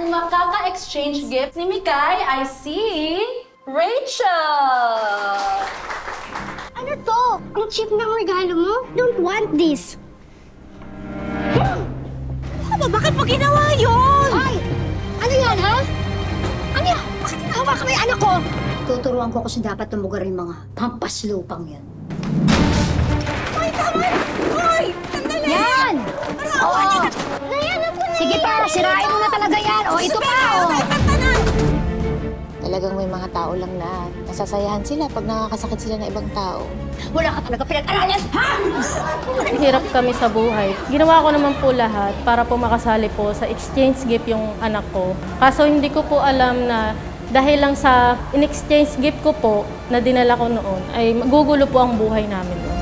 Ang makaka-exchange gift ni Mikay ay si Rachel! Ano to? Ang cheap ng regalo mo? Don't want this. Aba, bakit mo ginawa yun? Ay! Ano yan, ha? Ano yan? Bakit hinahawa ka may anak ko? Tuturuan ko kung dapat tumugar yung mga pampaslupang yan. Ay, tama! Hoy! Sandali! Yan! Oo! Sige pa, sirain mo na talaga yan. O, ito pa, o! Talagang may mga tao lang na nasasayahan sila pag nakakasakit sila ng ibang tao. Wala ka talaga pinag-aralan, ha? Hirap kami sa buhay. Ginawa ko naman po lahat para po makasali po sa exchange gift yung anak ko. Kaso hindi ko po alam na dahil lang sa in-exchange gift ko po na dinala ko noon, ay magugulo po ang buhay namin doon.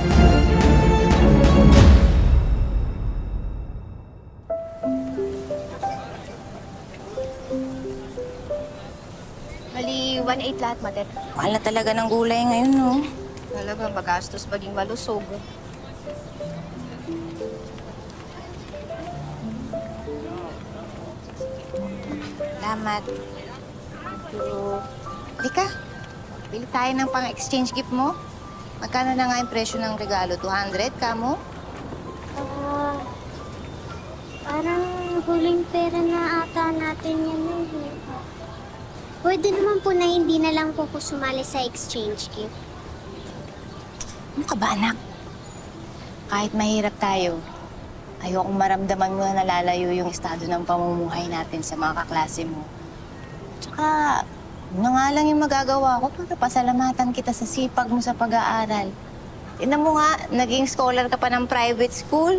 Bali, 1.8 lahat, Matet. Mahal na talaga ng gulay ngayon, no? Talaga, magastos maging malusog. Salamat. Halika, bili tayo ng pang-exchange gift mo. Magkano na nga yung presyo ng regalo? 200, kamo? Parang huling pera na ata natin yan eh. Pwede naman po na hindi na lang po sumali sa exchange gift. Ano ka ba, anak? Kahit mahirap tayo, ayokong maramdaman mo na nalalayo yung estado ng pamumuhay natin sa mga kaklase mo. Tsaka, yun na nga lang yung magagawa ko para pasalamatan kita sa sipag mo sa pag-aaral. Tignan mo nga, naging scholar ka pa ng private school.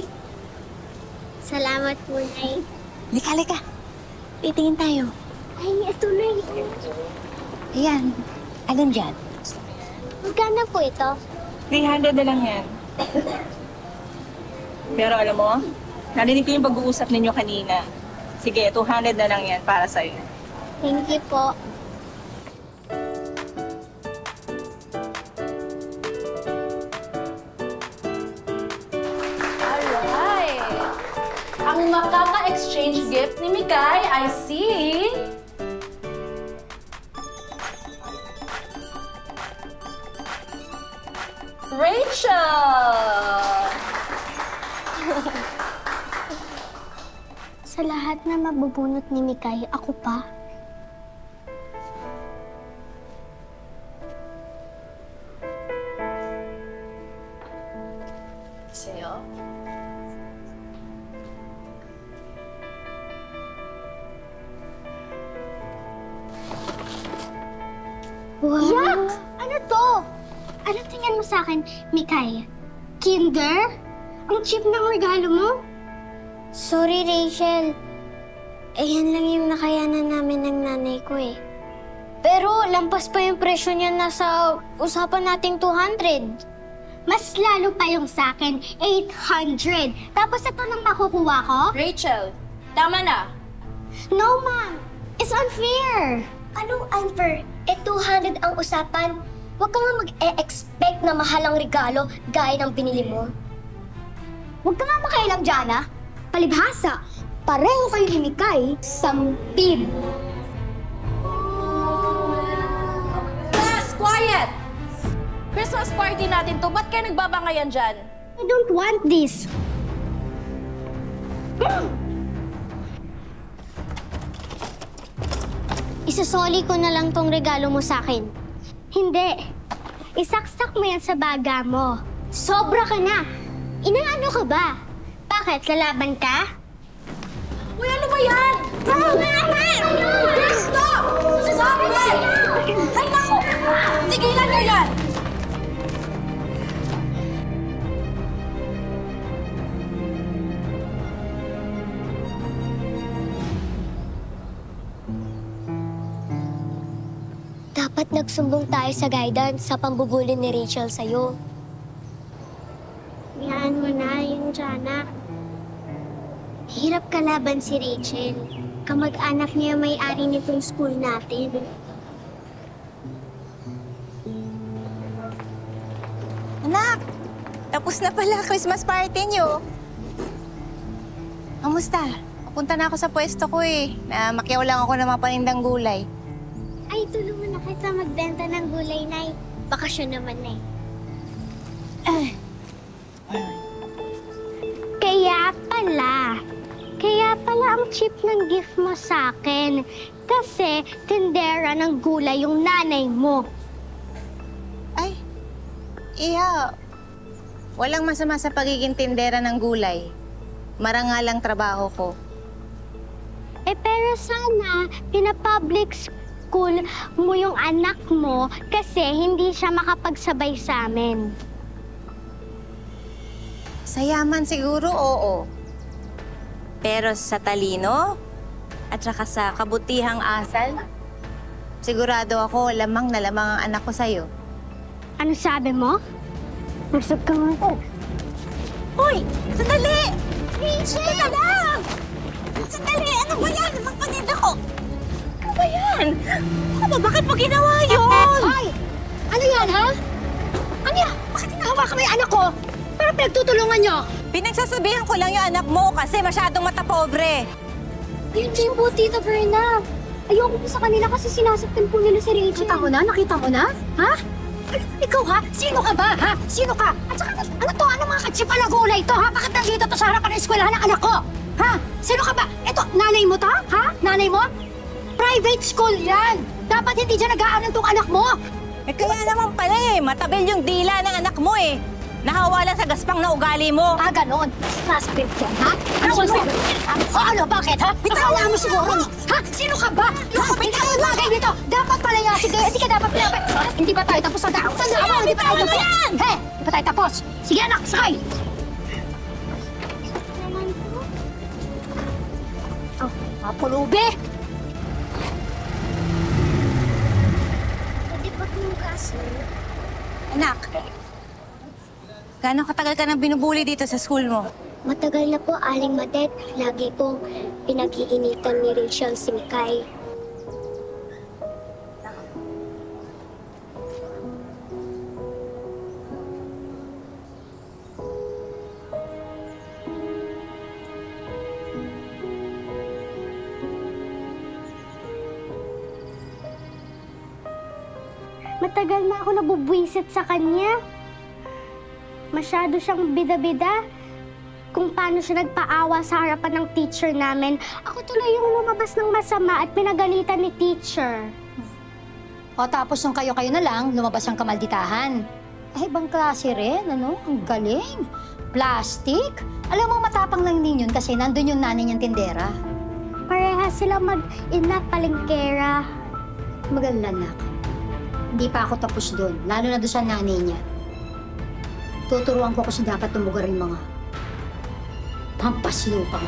Salamat po, Nay. Lika, lika. Titingin tayo. Ay, ito na Ayan. Alin dyan? Magkano po ito? 300 na lang yan. Pero alam mo, narinig ko yung pag-uusap ninyo kanina. Sige, 200 na lang yan para sa'yo. Thank you po. Alright! Ang makaka-exchange gift ni Mikay ay si... Rachel! Sa lahat na mabubunot ni Mikay, ako pa. Sa'yo? Wow! Yak! Ano to? Ano tingin mo sa akin, Mikay? Kinder? Ang cheap ng regalo mo? Sorry, Rachel. Yan lang yung nakayanan namin ng nanay ko eh. Pero lampas pa yung presyo niya nasa usapan nating 200. Mas lalo pa yung sa akin, 800. Tapos ito lang makukuha ko? Rachel, tama na. No, ma'am. It's unfair. Anong unfair? 200 ang usapan. Huwag ka nga mag-e-expect na mahalang regalo gaya ng binili mo. Huwag ka nga makailang dyan, ha? Palibhasa, pareho kayo ni Mikay, sampid. Class, quiet! Christmas party natin to. Ba't kayo nagbabangayan dyan? I don't want this. Isasoli ko na lang tong regalo mo sa akin. Hindi. Isaksak mo yan sa baga mo. Sobra ka na. Inaano ka ba? Bakit? Lalaban ka? Uy, ano ba yan? Stop! Stop it! Ay, naku! Tigilan nyo yan! Dapat nagsumbong tayo sa guidance sa pambubuli ni Rachel sa'yo. Hayaan mo na yung Jana. Hirap kalaban si Rachel. Kamag-anak niya may-ari nitong school natin. Anak, tapos na pala Christmas party niyo. Kamusta? papunta na ako sa pwesto ko eh. Makiyaw lang ako ng mga panindang gulay. Ay, tulungan na kita magbenta ng gulay, Nay. Bakasyon naman, Nay. Kaya pala ang cheap ng gift mo sa akin. Kasi tindera ng gulay yung nanay mo. Ay, Iha, walang masama sa pagiging tindera ng gulay. Marangalang trabaho ko. Pero sana, pina-public school mo yung anak mo kasi hindi siya makapagsabay sa amin. Sa yaman siguro, oo. Pero sa talino at saka sa kabutihang asal, sigurado ako lamang na lamang ang anak ko sa'yo. Ano sabi mo? Masag ka nga ko. Hoy! Sandali! Sandali lang! Sandali! Ano ba yan? Magpanid ako! Ano ba yan? Ano ba? Bakit mo ginawa yun? Hoy! Ano yan, ha? Ano yan? Bakit hinahawakan mo yung anak ko? Para pinagtutulungan niyo? Pinagsasabihan ko lang yung anak mo kasi masyadong matapobre. Hindi po, Tita Berna. Ayoko po sa kanila kasi sinasaktan po nila si Rachel. Nakita mo na? Nakita mo na? Ha? Ikaw ha? Sino ka ba? Ha? Sino ka? At saka ano to? Ano mga katsipa na gulay to? Ha? Bakit nandito to sa harapan ng eskwelahan ng anak ko? Ha? Sino ka ba? Ito, nanay mo to? Ha? Nanay mo? Private school yan! Dapat hindi dyan nag-aaral tong anak mo! Eh kaya naman pala eh, matabil yung dila ng anak mo eh. Nahawa lang sa gaspang na ugali mo. Ah, ganon. Nasbit yan, ha? Ano mo? O ano, bakit, ha? Bitawa mo siguro. Ha? Sino ka ba? Hindi ka bagay dito. Dapat pala yan. Sige, hindi ka dapat pinapay. Hindi ba tayo tapos sa daan? Tanda mo, hindi pa tayo tapos. He, hindi pa tayo tapos. Sige, anak, sakay. Oh, mapulubi. Pwede ba tumugas? Anak, gaano katagal ka nang binubuli dito sa school mo? Matagal na po, Aling Madet. Lagi pong pinag-iinitan ni Rachel si Mikay. Matagal na ako nabubwisit sa kanya. Masyado siyang bida-bida kung paano siya nagpaawa sa harapan ng teacher namin. Ako tuloy yung lumabas ng masama at pinagalitan ni teacher. O tapos nung kayo-kayo na lang, lumabas ang kamalditahan. Ay, ibang klase rin, ano? Ang galing. Plastic. Alam mo, matapang lang din yun kasi nandun yung nanay niyang tindera. Pareha sila mag-ina palengkera. Maganda, anak. Hindi pa ako tapos doon, lalo na doon sa nanay niya. Tuturuan ko kasi dapat tumugar yung mga pampaslupang.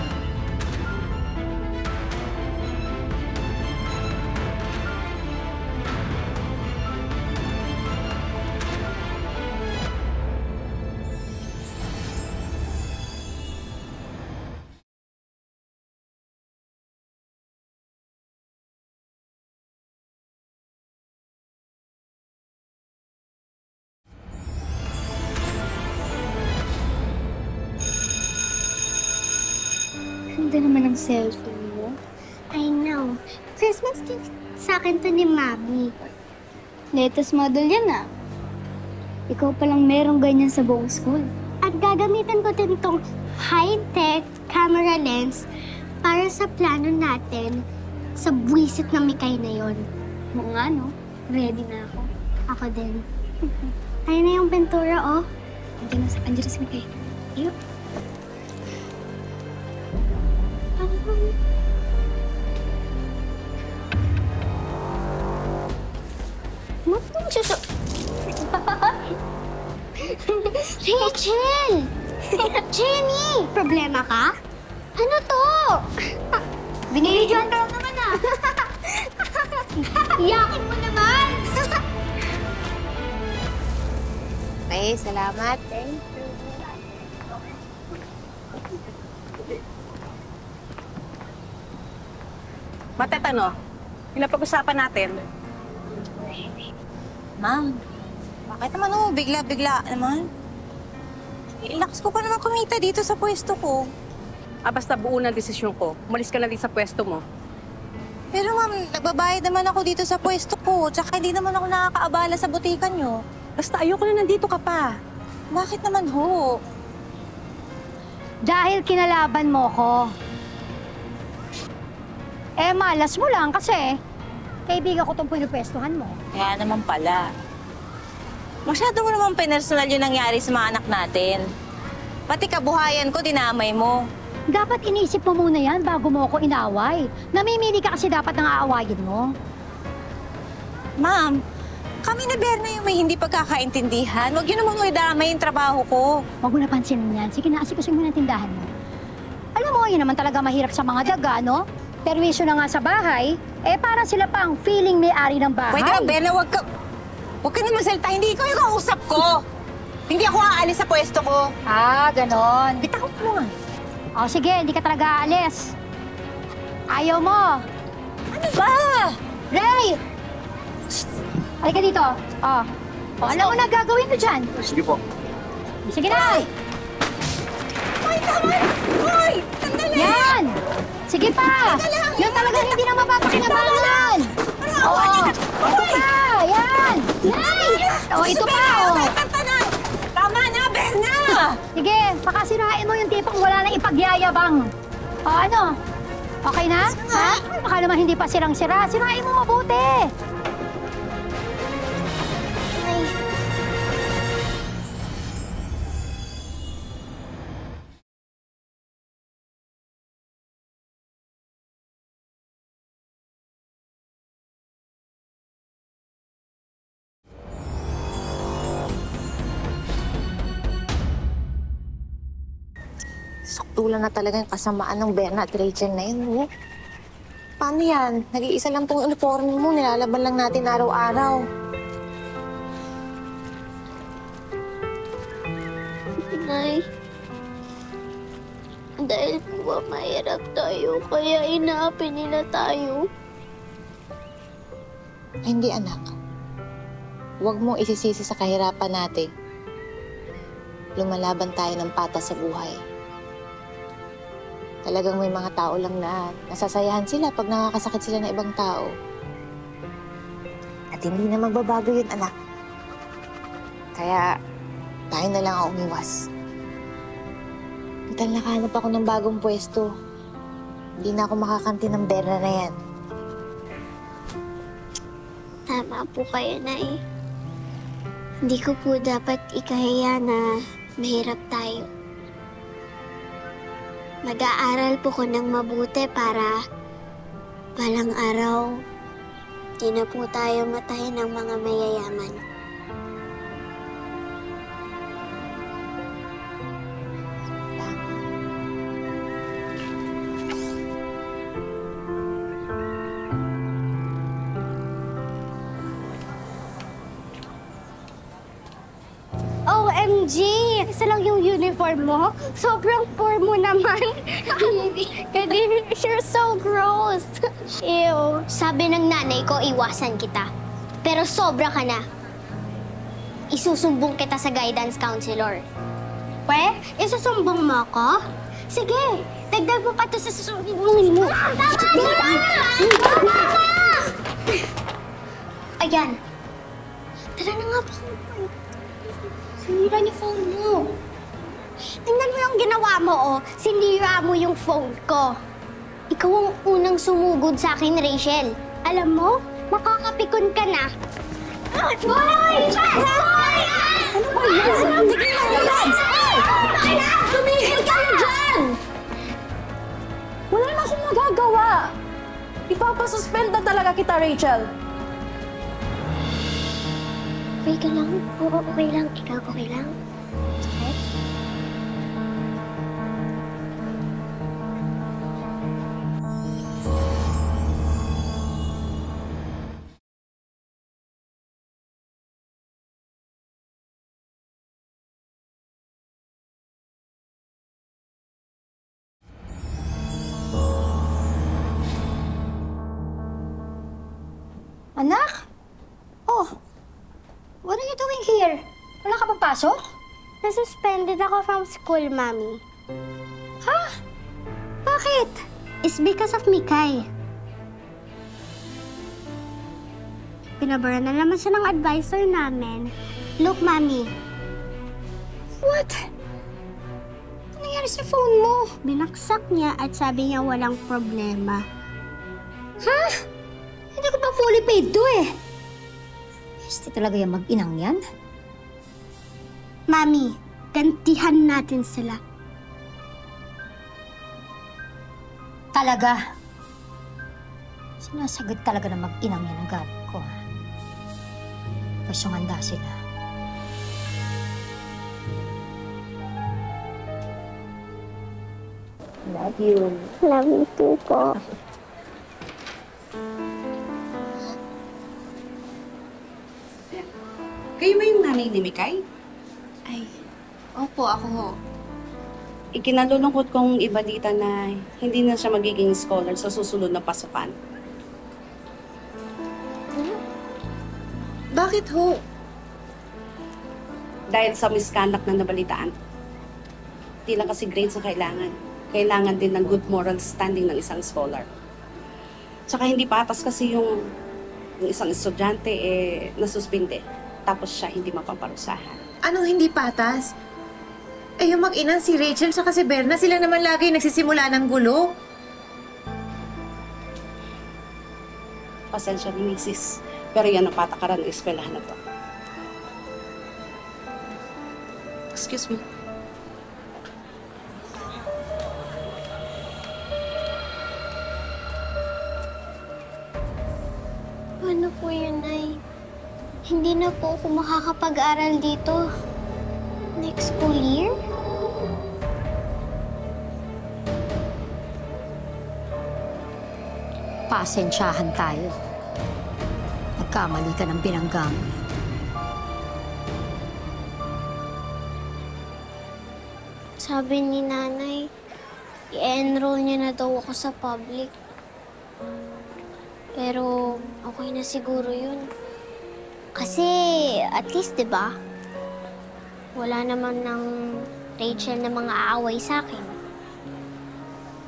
Ganda naman ang cellphone mo. I know. Christmas gift sa akin to ni Mami. Latest model yan ah. Ikaw palang merong ganyan sa buong school. At gagamitan ko din tong high-tech camera lens para sa plano natin sa buwisit na Mikay na yon. Oo nga, no? Ready na ako. Ako din. Ayun na yung pintura, oh. Andiyan na si Mikay. Yup. Rachel! Jenny! Problema ka? Ano to? Binibidyoan ka lang naman ah. Iyakin mo naman! Okay, salamat. Thank you. Matet, ano? Yung napag-usapan natin. Ma'am, bakit naman bigla-bigla naman? Ilakas ko pa naman kumita dito sa pwesto ko. Basta buo na desisyon ko. Umalis ka na din sa pwesto mo. Pero ma'am, nagbabayad naman ako dito sa pwesto ko. Tsaka hindi naman ako nakakaabala sa butika nyo. Basta ayoko na nandito ka pa. Bakit naman ho? Dahil kinalaban mo ko. Eh, malas mo lang kasi kaibigan ko tong pinupwestuhan mo. Kaya naman pala. Masyado mo naman personal yung nangyari sa mga anak natin. Pati kabuhayan ko, dinamay mo. Dapat inisip mo muna yan bago mo ako inaway. Namimili ka kasi dapat nang aawayin mo. Ma'am, kami ni Berna yung may hindi pagkakaintindihan. Huwag yun naman idamay yung trabaho ko. Huwag mo na pansinin yan. Sige na, asikusin mo na tindahan mo. Alam mo, yun naman talaga mahirap sa mga daga, no? Perwisyo na nga sa bahay, eh para sila pang feeling may-ari ng bahay. Pwede ba, Berna, huwag ka naman salita. Hindi ikaw yung kausap ko. Hindi ako aalis sa pwesto ko. Ah, ganon. Bitakot mo nga. O sige, hindi ka talaga aalis. Ayaw mo. Ano ba? Ray! Halika dito. O, alam mo na gagawin mo dyan. Sige po. Sige na! Hoy, tama! Hoy! Sandali! Yan! Sige pa! Yan talagang hindi na mapapakinabangan! Oo! Ito pa! Yan! O, ito pa! O! Tama na, Berna! Sige, pakasirain mo yung tipong wala na ipagyayabang. O, ano? Okay na? Ha? Baka naman hindi pa sirang-sira. Sirain mo mabuti! Saktulan na talaga yung kasamaan ng Berna at Rachel na yun, oh. Paano yan? Nag-iisa lang tong uniforme mo. Nilalaban lang natin araw-araw. Nay, dahil po ba mahirap tayo, kaya inaapi nila tayo? Hindi, anak. Huwag mo isisisi sa kahirapan natin. Lumalaban tayo ng patas sa buhay. Talagang may mga tao lang na nasasayahan sila pag nakakasakit sila ng ibang tao. At hindi na magbabago yun, anak. Kaya tayo na lang ang umiwas. Total, nakahanap ako ng bagong pwesto. Hindi na ako makakanti ng Berna na yan. Tama po kayo, Nay. Hindi ko po dapat ikahiya na mahirap tayo. Mag-aaral po ko ng mabuti para balang araw, di na po tayo matayin ng mga mayayaman. OMG! Isa lang yung uniform mo? Sobrang poor mo naman. Kadiri, you're so gross. Ew. Sabi ng nanay ko, iwasan kita. Pero sobra ka na. Isusumbong kita sa guidance counselor. We? Isusumbong mo ako? Sige, dagdag mo pa to sa susumbongin mo. Tama na! Tama na! Ayan. Tara na nga po. Sinira niyo phone mo. Tingnan mo yung ginawa mo, oh. Sinira mo yung phone ko. Ikaw ang unang sumugod sa akin, Rachel. Alam mo, makakapikon ka na. Hoy! Hoy! Ano ba yan? Tumigil kayo dyan! Wala na akong magagawa. Ipapasuspend na talaga kita, Rachel. Okay ka lang? Oo, okay lang. Ikaw, okay lang? Okay? Anak? Oh, what are you doing here? Wala ka bang pasok? Nasuspended ako from school, Mami. Ha? Bakit? It's because of Mikay. Pinabura na naman siya ng advisor namin. Look, Mami. What? Ano nangyari sa phone mo? Binaksak niya at sabi niya walang problema. Ha? Hindi ko pa fully paid to eh. Peste talaga yung mag-inang yan. Mami, gantihan natin sila. Talaga. Sinasagot talaga na mag-inang yan ang galit ko, ha? Tapos yung handa sila. Love you. Love you too po. Kayo ba yung nanay ni Mikay? Ay, opo, ako ho. Ikinalulungkot kong ibalita na hindi na siya magiging scholar sa susunod na pasukan. Bakit ho? Dahil sa misconduct na nabalitaan. Hindi lang kasi grades ang kailangan. Kailangan din ng good moral standing ng isang scholar. Tsaka hindi patas kasi yung isang estudyante nasuspinde. Tapos siya hindi mapaparusahan. Anong hindi patas? Eh, yung mag-ina, si Rachel at si Berna, sila naman lagi nagsisimula ng gulo. Pasensya ni Mrs. Pero yan ang patakaran ng eskwelahan na to. Excuse me. Paano po yun, Nay? Hindi na po ako makakapag-aral dito. Next school year? Pasensyahan tayo. Nagkamali ka ng binanggang. Sabi ni Nanay, i-enroll niya na daw ako sa public. Pero okay na siguro yun. Kasi at least, di ba? Wala naman ng Rachel na mga aaway sa akin.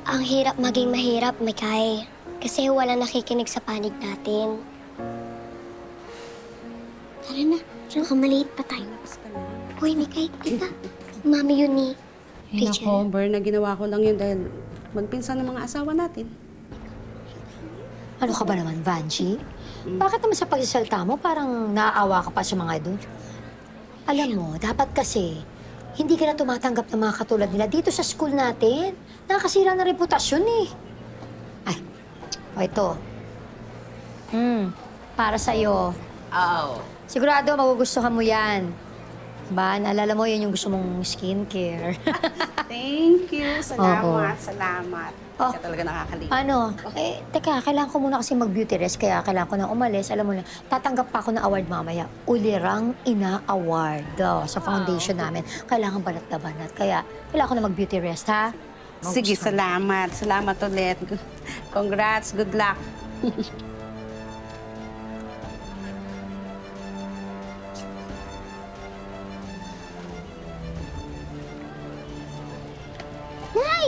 Ang hirap maging mahirap, Mikay. Kasi wala nakikinig sa panig natin. Tara na, baka maliit pa tayo. Hoy, Mikay, kita. Mami yun ni Rachel. Nako, Ber, na ginawa ko lang yun dahil magpinsan ng mga asawa natin. Ano ka ba naman, Vanji? Bakit naman sa pagsasalta mo parang naaawa ka pa sa mga doon? Alam mo, dapat kasi hindi ka na tumatanggap ng mga katulad nila dito sa school natin. Nakakasira na reputasyon eh. Ay, ito. Para sa'yo. Oh. Sigurado magugustuhan mo yan. Ba, naalala mo yun yung gusto mong skincare. Thank you. Salamat, Oo. salamat. Oh. Kaya talaga nakakalimutan. Ano? Teka, kailangan ko muna kasi mag-beauty rest, kaya kailangan ko na umalis. Alam mo na, tatanggap pa ako ng award mamaya. Ulirang Ina Award sa foundation namin. Kailangan banat na banat. Kaya kailangan ko na mag-beauty rest, ha? Sige, salamat. Salamat ulit. Congrats. Good luck.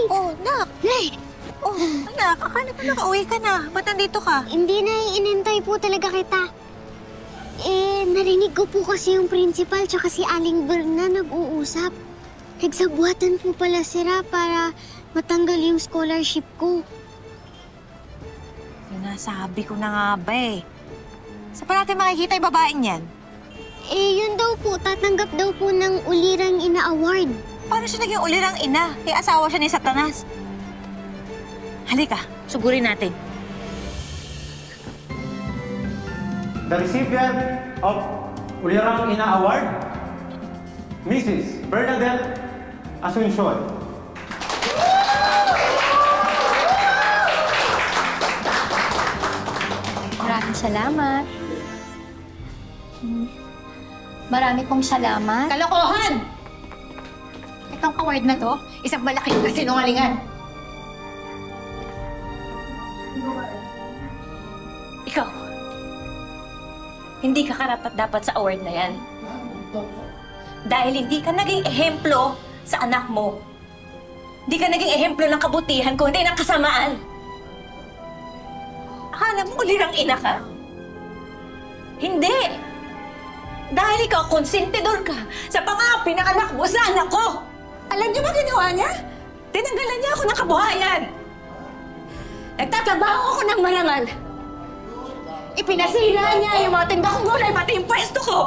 Oh, Nak! Nay! Oh, anak, akala ko nakauwi ka na. Ba't nandito ka? Hindi na, inintay po talaga kita. Narinig ko po kasi yung principal tsaka si Aling Berna nag-uusap. Nagsabuatan po pala sila para matanggal yung scholarship ko. Nasabi ko na nga ba eh. Saan pa natin makikita yung babaeng yan? Yun daw po, tatanggap daw po ng Ulirang Ina Award. Paano siya naging ulirang ina? Asawa siya ni Satanas. Halika, sugurin natin. The recipient of Ulirang Ina Award, Mrs. Bernadette Asuncion. Maraming salamat. Marami pong salamat. Kalokohan! Itong award na to, isang malaking kasinungalingan. Ikaw, hindi ka karapat-dapat sa award na yan. Dahil hindi ka naging ehemplo sa anak mo. Di ka naging ehemplo ng kabutihan, kundi ng kasamaan. Akala mo ulirang ina ka? Hindi! Dahil ikaw, konsentidor ka sa pinanganak mo sa anak ko! Alam niyo ba ginawa niya? Tinanggalan niya ako ng kabuhayan! Nagtatrabaho ako ng marangal! Ipinasira niya yung mga tinda kong gulay, pati yung pwesto ko!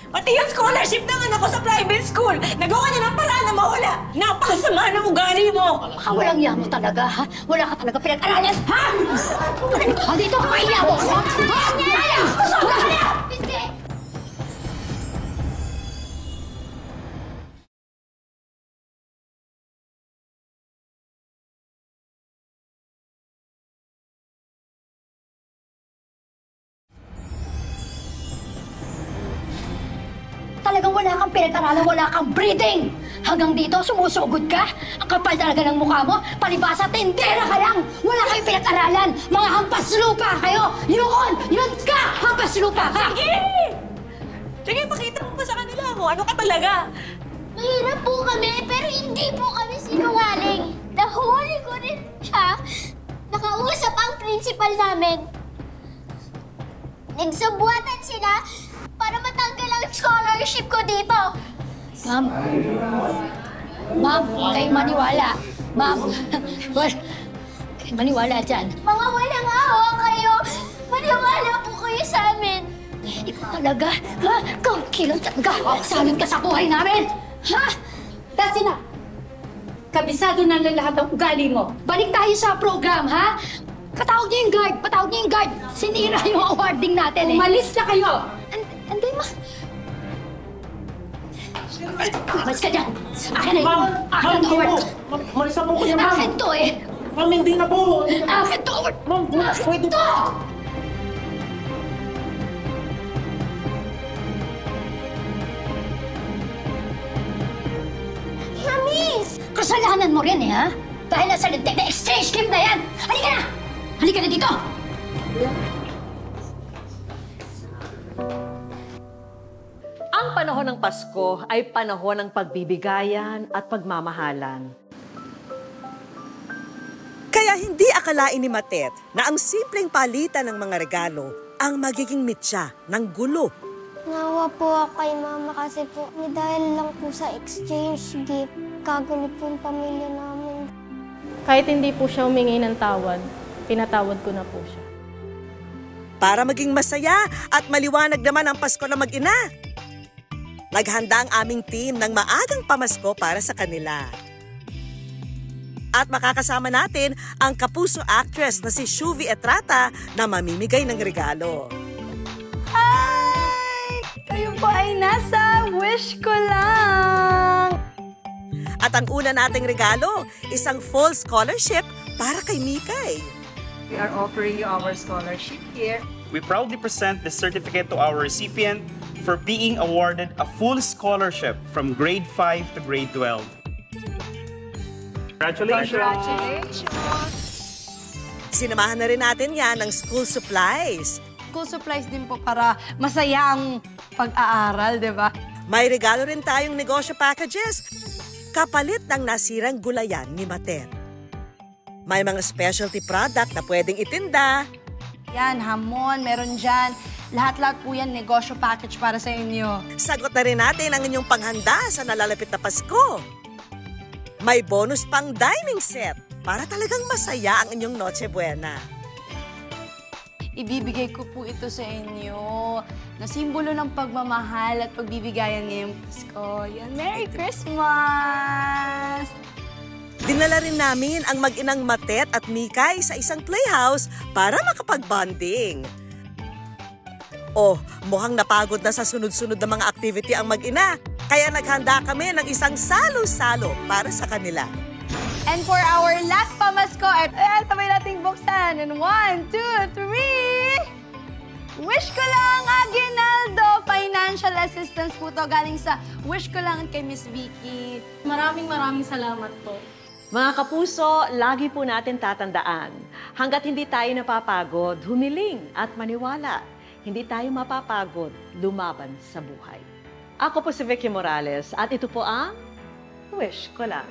Pati yung scholarship ng anak ko sa private school! Nagawa niya ng paraan na mawala! Napakasama ng ugali mo! Walang iya mo talaga, ha? Wala ka talaga pinag-aralan, ha? Wala dito, kaya mo ko! Ha? Kaya! Wala! Hindi! Talagang wala kang pinag-aralan, wala kang breeding! Hanggang dito, sumusugod ka? Ang kapal talaga ng mukha mo? Palibasa, tindera ka lang! Wala kayong pinag-aralan! Mga hampas lupa kayo! Yun! Yun ka! Hampas lupa ka! Sige! Sige, pakita mo pa sa kanila kung ano ka talaga! Mahirap po kami, pero hindi po kami sinungaling. Nahuli ko rin siya. Nakausap ang principal namin. Nagsabuatan sila para matanggal ang scholarship ko dito. Ma'am, huwag kayong maniwala. Ma'am, kayo maniwala dyan. Mga walang awa kayo. Maniwala po kayo sa amin. Ikaw talaga, ha? Kangkilan talaga. Salin ka sa buhay namin. Ha? That's enough. Kabisado na lahat ng ugali mo. Balik tayo sa program, ha? Patawag niyo yung guard. Patawag niyo yung guard. Sinira yung awarding natin, eh. Umalis na kayo! Anday, ma. Mas ka dyan. Akin na yun. Akin ang award. Marisa po ko niya, ma'am. Akin to, eh. Ma'am, hindi na po. Akin to, award. Ma'am, pwede to! Mami! Kasalanan mo rin, eh, ha? Dahil nasa lintik na exchange gift na yan. Halika na! Halika na dito! Ang panahon ng Pasko ay panahon ng pagbibigayan at pagmamahalan. Kaya hindi akalain ni Matet na ang simpleng palitan ng mga regalo ang magiging mitya ng gulo. Nawa po ako kay Mama kasi po dahil lang po sa exchange gift, kagulit po yung pamilya namin. Kahit hindi po siya humingi ng tawad, pinatawad ko na po siya. Para maging masaya at maliwanag naman ang Pasko na mag-ina, naghanda ang aming team ng maagang pamasko para sa kanila. At makakasama natin ang kapuso actress na si Shuvi Etrata na mamimigay ng regalo. Ay! Kayo po ay nasa wish ko lang! At ang una nating regalo, isang full scholarship para kay Mikay. We are offering you our scholarship here. We proudly present the certificate to our recipient for being awarded a full scholarship from grade 5 to grade 12. Congratulations! Sinamahan na rin natin yan ng school supplies. School supplies din po para masaya ang pag-aaral, di ba? May regalo rin tayong negosyo packages, kapalit ng nasirang gulayan ni Matet. May mga specialty product na pwedeng itinda. Yan, hamon, meron dyan. Lahat-lahat po yan, negosyo package para sa inyo. Sagot na rin natin ang inyong panghanda sa nalalapit na Pasko. May bonus pang dining set para talagang masaya ang inyong Noche Buena. Ibibigay ko po ito sa inyo na simbolo ng pagmamahal at pagbibigayan ngayong Pasko. Yan, Merry Christmas! Dinala rin namin ang mag-inang Matet at Mikay sa isang playhouse para makapag-bonding. Oh, mukhang napagod na sa sunod-sunod na mga activity ang mag-ina. Kaya naghanda kami ng isang salo-salo para sa kanila. And for our last pamasko, sabay nating buksan. And 1, 2, 3! Wish ko lang, Aguinaldo! Financial assistance po to galing sa Wish ko lang kay Miss Vicky. Maraming salamat po. Mga kapuso, lagi po natin tatandaan, hanggat hindi tayo napapagod, humiling at maniwala. Hindi tayo mapapagod, lumaban sa buhay. Ako po si Vicky Morales at ito po ang Wish Ko Lang.